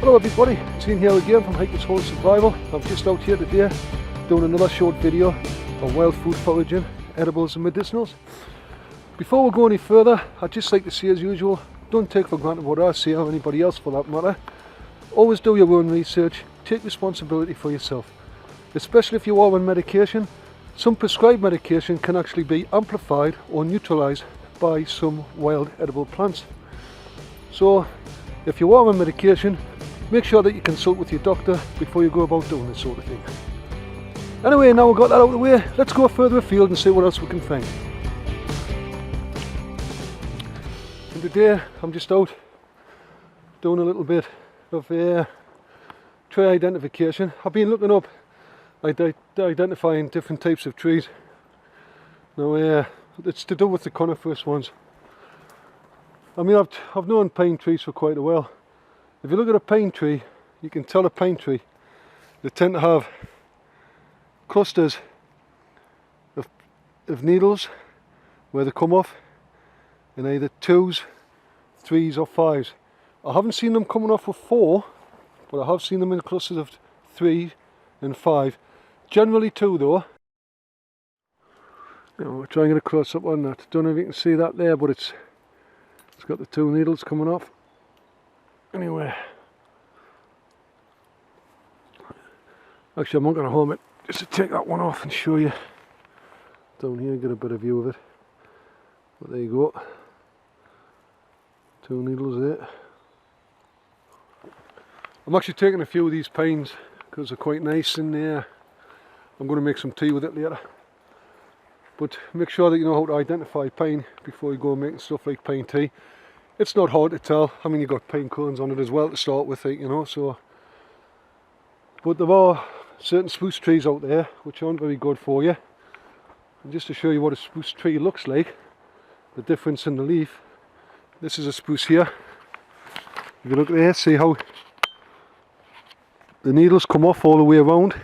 Hello everybody, it's Ian here again from Hiker's Hole Survival. I'm just out here today doing another short video on wild food foraging, edibles and medicinals. Before we go any further, I'd just like to say as usual, don't take for granted what I say or anybody else for that matter. Always do your own research, take responsibility for yourself. Especially if you are on medication, some prescribed medication can actually be amplified or neutralised by some wild edible plants. So if you are on medication, make sure that you consult with your doctor before you go about doing this sort of thing. Anyway, now we've got that out of the way, let's go further afield and see what else we can find. And today I'm just out doing a little bit of tree identification. I've been looking up identifying different types of trees. Now it's to do with the coniferous ones. I mean, I've known pine trees for quite a while. If you look at a pine tree, you can tell a pine tree. They tend to have clusters of needles where they come off in either 2s, 3s or 5s. I haven't seen them coming off with 4, but I have seen them in clusters of 3 and 5. Generally 2 though. Now we're trying to get a close up on that. Don't know if you can see that there, but it's got the 2 needles coming off. Anyway, actually I'm not going to harm it, just to take that one off and show you down here, get a better view of it. But there you go, 2 needles there. I'm actually taking a few of these pines because they're quite nice, and I'm going to make some tea with it later. But make sure that you know how to identify pine before you go making stuff like pine tea. It's not hard to tell. I mean, you've got pine cones on it as well to start with, you know, so. But there are certain spruce trees out there which aren't very good for you. And just to show you what a spruce tree looks like, the difference in the leaf. This is a spruce here. If you look there, see how the needles come off all the way around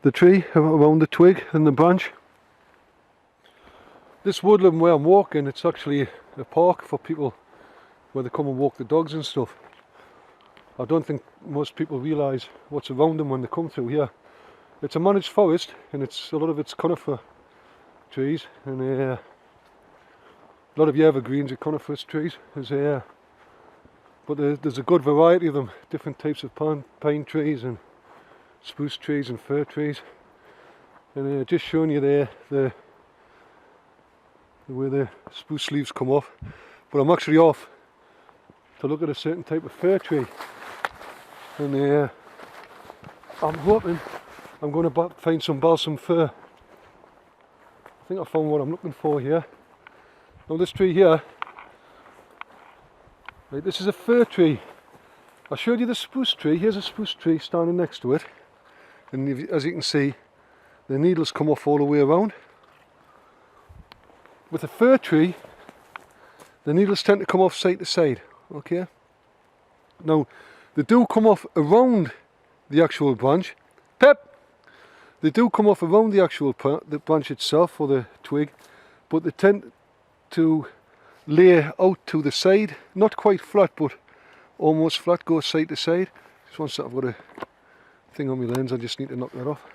the tree, around the twig and the branch. This woodland where I'm walking, it's actually a park for people where they come and walk the dogs and stuff. I don't think most people realise what's around them when they come through here. It's a managed forest, and a lot of it's conifer trees, and a lot of the evergreens are coniferous trees. But there's a good variety of them, different types of pine trees and spruce trees and fir trees. And just showing you there the way the spruce leaves come off. But I'm actually off to look at a certain type of fir tree, and I'm hoping I'm going to find some balsam fir. I think I found what I'm looking for here. Now this tree here, right, this is a fir tree. I showed you the spruce tree. Here's a spruce tree standing next to it, and as you can see, the needles come off all the way around. With a fir tree, the needles tend to come off side to side, okay? Now, they do come off around the actual branch. Pep! They do come off around the actual the branch itself, or the twig, but they tend to lay out to the side, not quite flat, but almost flat, go side to side. Just one sec, I've got a thing on my lens, I just need to knock that off.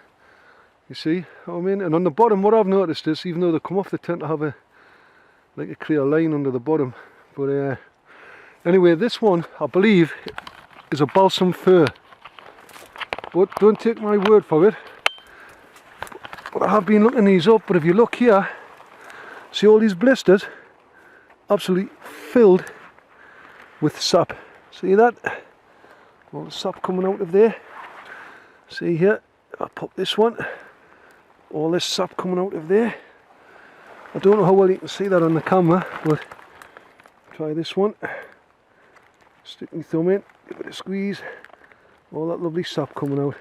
You see what I mean? And on the bottom, what I've noticed is, even though they come off, they tend to have a clear line under the bottom. But anyway, this one, I believe, is a balsam fir. But don't take my word for it. But I have been looking these up, but if you look here, see all these blisters? Absolutely filled with sap. See that? All the sap coming out of there. See here, if I pop this one, all this sap coming out of there. I don't know how well you can see that on the camera, but try this one. Stick my thumb in, give it a squeeze. All that lovely sap coming out.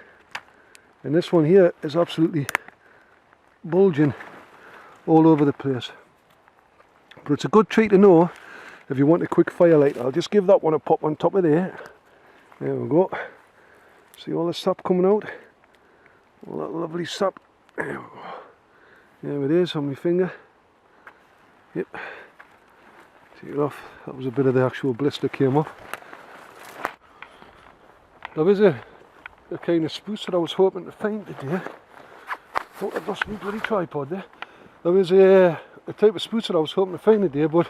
And this one here is absolutely bulging all over the place. But it's a good tree to know if you want a quick firelight. I'll just give that one a pop on top of there. There we go. See all the sap coming out? All that lovely sap. There we go. There it is on my finger. Yep. Take it off. That was a bit of the actual blister came off. There is a kind of spruce that I was hoping to find today. Thought I'd lost my bloody tripod there. There is a type of spruce that I was hoping to find today, but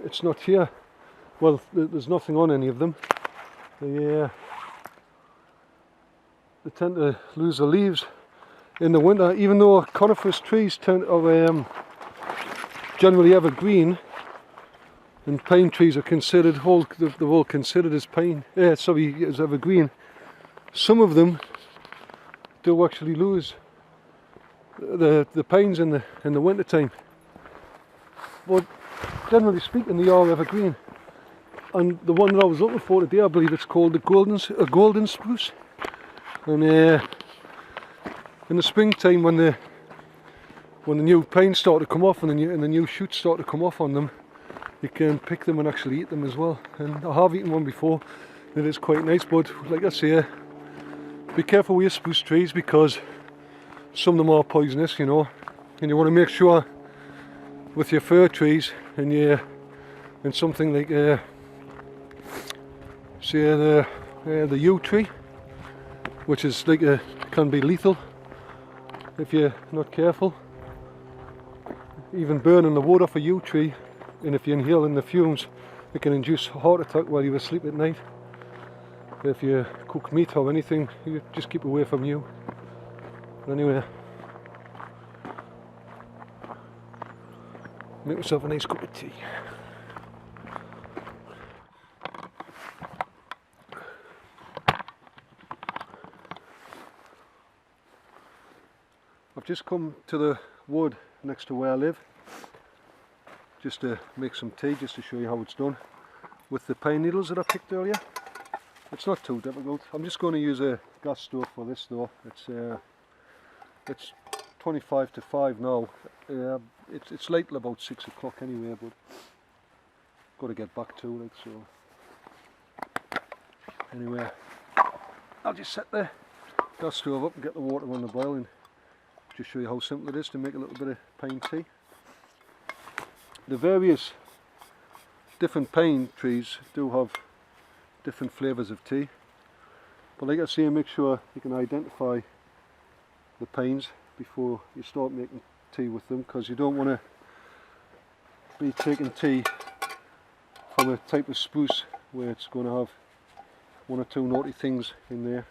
it's not here. Well, there's nothing on any of them. They tend to lose their leaves in the winter, even though coniferous trees are generally evergreen, and pine trees are considered they're all considered as as evergreen. Some of them do actually lose the pines in the winter time, but generally speaking they are evergreen. And the one that I was looking for today, I believe it's called a golden spruce. And in the springtime, when the new pines start to come off and the new shoots start to come off on them, you can pick them and actually eat them as well. And I have eaten one before. It is quite nice, but like I say, be careful with your spruce trees because some of them are poisonous, you know. And you want to make sure with your fir trees and something like say the yew tree, which is can be lethal if you're not careful. Even burning the wood off a yew tree, and if you inhale in the fumes, it can induce a heart attack while you're asleep at night. If you cook meat or anything, you just keep away from yew. But anyway, make myself a nice cup of tea. I've just come to the wood next to where I live just to make some tea, just to show you how it's done with the pine needles that I picked earlier. It's not too difficult. I'm just going to use a gas stove for this though. It's 25 to 5 now. It's late till about 6 o'clock anyway, but got to get back to it, so anyway, I'll just set the gas stove up and get the water on the boil and just show you how simple it is to make a little bit of pine tea. The various different pine trees do have different flavours of tea, but like I say, make sure you can identify the pines before you start making tea with them, because you don't want to be taking tea from a type of spruce where it's going to have one or two naughty things in there,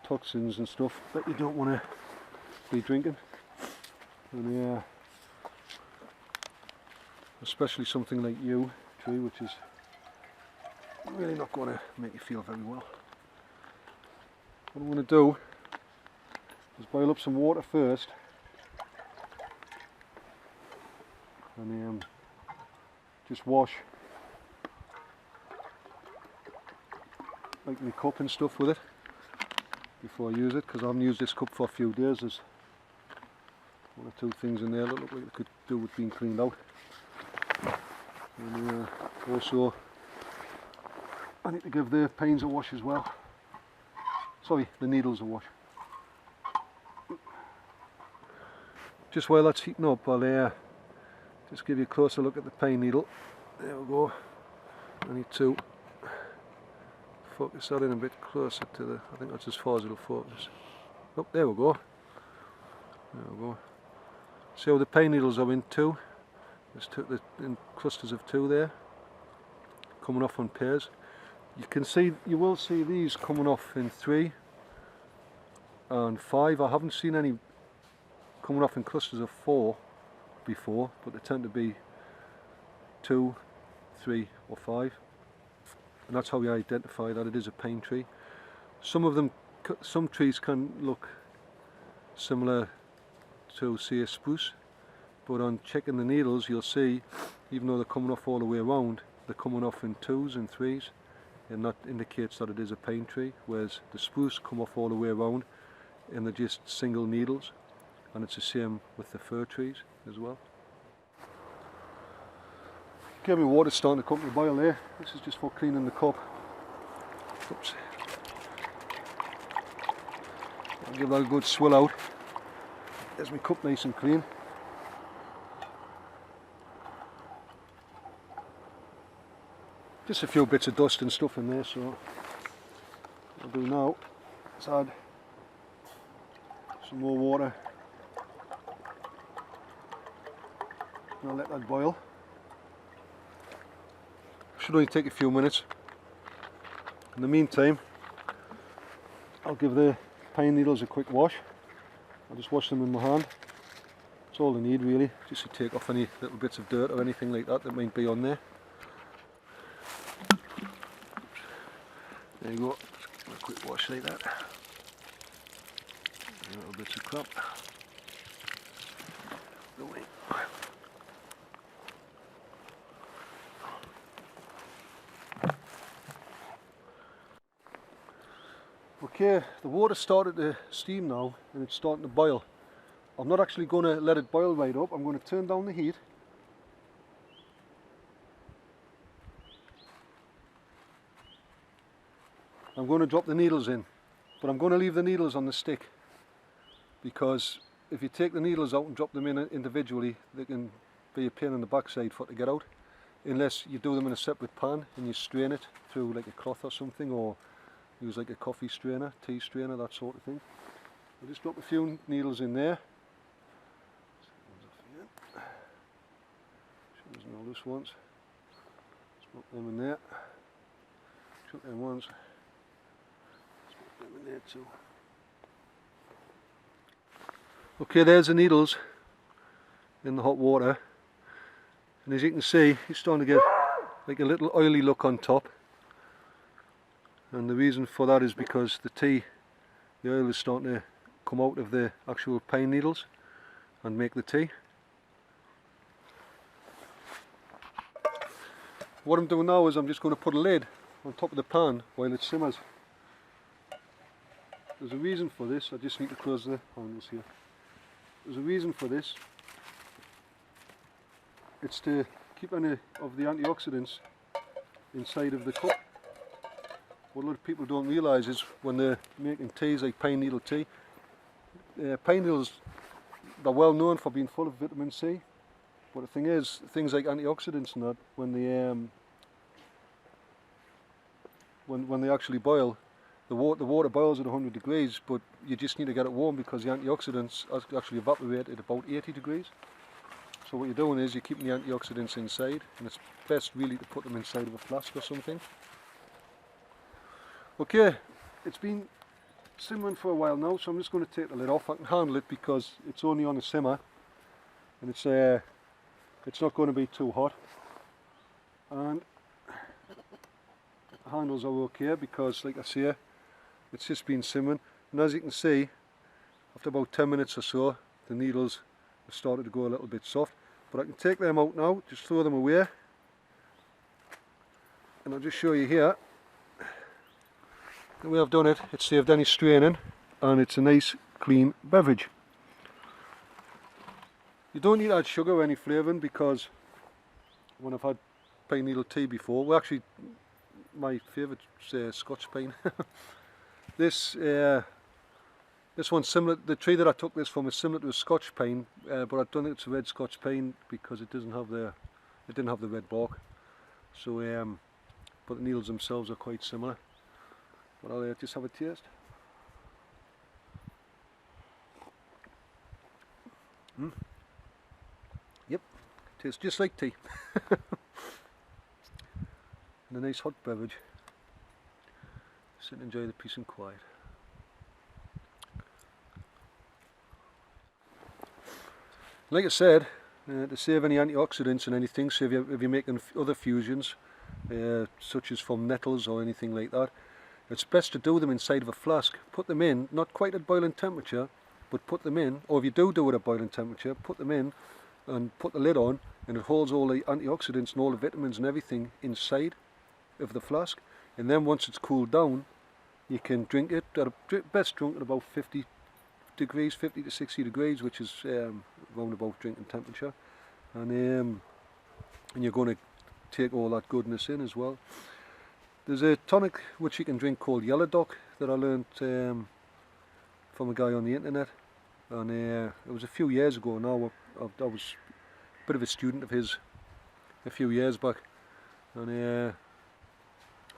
toxins and stuff that you don't want to be drinking. And especially something like yew tree, which is really not going to make you feel very well. What I'm going to do is boil up some water first and just wash like my cup and stuff with it before I use it, because I haven't used this cup for a few days. There's one or two things in there that look like they could do with being cleaned out. And also I need to give the pines a wash as well. Sorry, the needles a wash. Just while that's heating up, I'll just give you a closer look at the pine needle. There we go. I need to focus that in a bit closer to the, I think that's as far as it'll focus. Oh, there we go. There we go. See how the pine needles are in two? There's in clusters of two there, coming off on pairs. You will see these coming off in 3 and 5. I haven't seen any coming off in clusters of 4 before, but they tend to be 2, 3 or 5. And that's how we identify that it is a pine tree. Some trees can look similar to, say, a spruce, but on checking the needles you'll see, even though they're coming off all the way around, they're coming off in 2s and 3s, and that indicates that it is a pine tree, whereas the spruce come off all the way around and they're just single needles, and it's the same with the fir trees as well. Okay, my water's starting to come to boil there. This is just for cleaning the cup. Oops. I'll give that a good swill out. There's my cup nice and clean. Just a few bits of dust and stuff in there, so I'll do now is add some more water and I'll let that boil. Should only take a few minutes. In the meantime, I'll give the pine needles a quick wash. I'll just wash them in my hand. That's all they need really, just to take off any little bits of dirt or anything like that that might be on there. There you go, just give a quick wash like that. Little bits of crap. Away. Okay, the water started to steam now and it's starting to boil. I'm not actually going to let it boil right up, I'm going to turn down the heat. I'm going to drop the needles in, but I'm going to leave the needles on the stick because if you take the needles out and drop them in individually, they can be a pain in the backside for it to get out, unless you do them in a separate pan and you strain it through like a cloth or something, or use like a coffee strainer, tea strainer, that sort of thing. I'll just drop a few needles in there. There's no loose ones. Just drop them in there. Chuck them ones. Just drop them in there too. Okay, there's the needles in the hot water, and as you can see, it's starting to get like a little oily look on top. And the reason for that is because the oil is starting to come out of the actual pine needles and make the tea. What I'm doing now is I'm just going to put a lid on top of the pan while it simmers. There's a reason for this, I just need to close the handles here. There's a reason for this. It's to keep any of the antioxidants inside of the cup. What a lot of people don't realise is when they're making teas like pine needle tea, pine needles, they're well known for being full of vitamin C, but the thing is, things like antioxidants and that, when they actually boil, the water boils at 100 degrees, but you just need to get it warm because the antioxidants actually evaporate at about 80 degrees. So what you're doing is you're keeping the antioxidants inside, and it's best really to put them inside of a flask or something. Okay, it's been simmering for a while now, so I'm just going to take the lid off. I can handle it because it's only on a simmer, and it's not going to be too hot. And the handles are okay because, like I say, it's just been simmering. And as you can see, after about 10 minutes or so, the needles have started to go a little bit soft. But I can take them out now, just throw them away, and I'll just show you here. The way I've done it, it's saved any straining, and it's a nice clean beverage. You don't need to add sugar or any flavouring, because when I've had pine needle tea before, well actually my favourite is Scotch pine. This one's similar, the tree that I took this from is similar to a Scotch pine, but I don't think it's a red Scotch pine because it didn't have the red bark. So, but the needles themselves are quite similar. But I'll just have a taste. Yep, tastes just like tea. And a nice hot beverage. Sit and enjoy the peace and quiet. Like I said, to save any antioxidants and anything, so if you're making other fusions, such as from nettles or anything like that, it's best to do them inside of a flask. Put them in, not quite at boiling temperature, but put them in, or if you do it at boiling temperature, put them in and put the lid on, and it holds all the antioxidants and all the vitamins and everything inside of the flask. And then once it's cooled down, you can drink it, best drunk at about 50 degrees, 50 to 60 degrees, which is round about drinking temperature. And you're going to take all that goodness in as well. There's a tonic which you can drink called Yellow Dock that I learnt from a guy on the internet, and it was a few years ago now. I was a bit of a student of his a few years back, and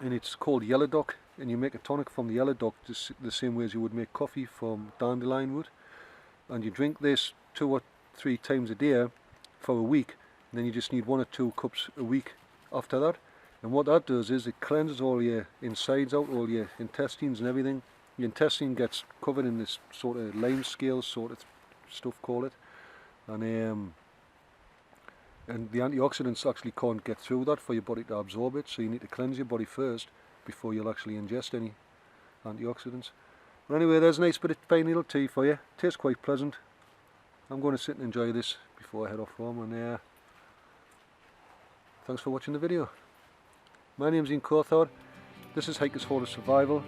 it's called Yellow Dock, and you make a tonic from the yellow dock the same way as you would make coffee from dandelion wood, and you drink this 2 or 3 times a day for a week, and then you just need 1 or 2 cups a week after that. And what that does is it cleanses all your insides out, all your intestines and everything. Your intestine gets covered in this sort of lime scale sort of stuff, call it, and the antioxidants actually can't get through that for your body to absorb it, so you need to cleanse your body first before you'll actually ingest any antioxidants. But anyway, there's a nice bit of pine needle tea for you. Tastes quite pleasant. I'm going to sit and enjoy this before I head off home, and thanks for watching the video. My name's Ian Cawthorne. This is Hiker's Forest Survival.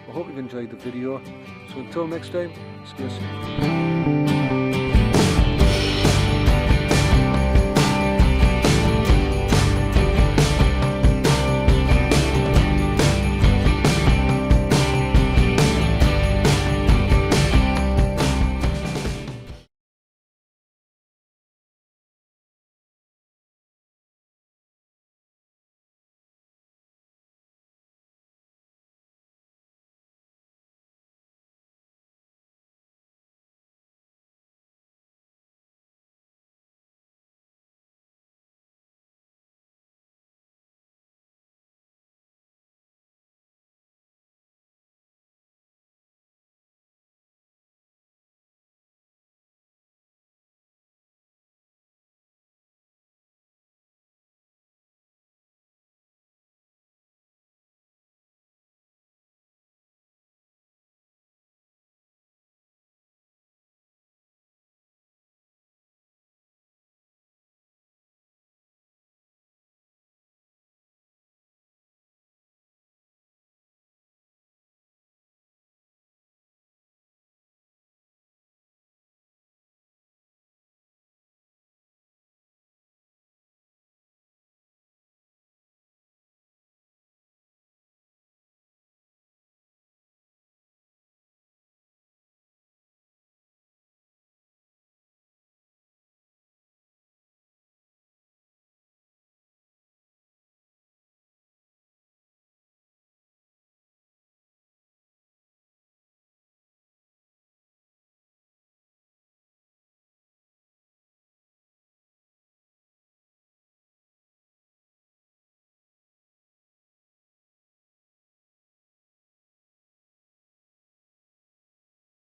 I hope you've enjoyed the video. So until next time, stay safe.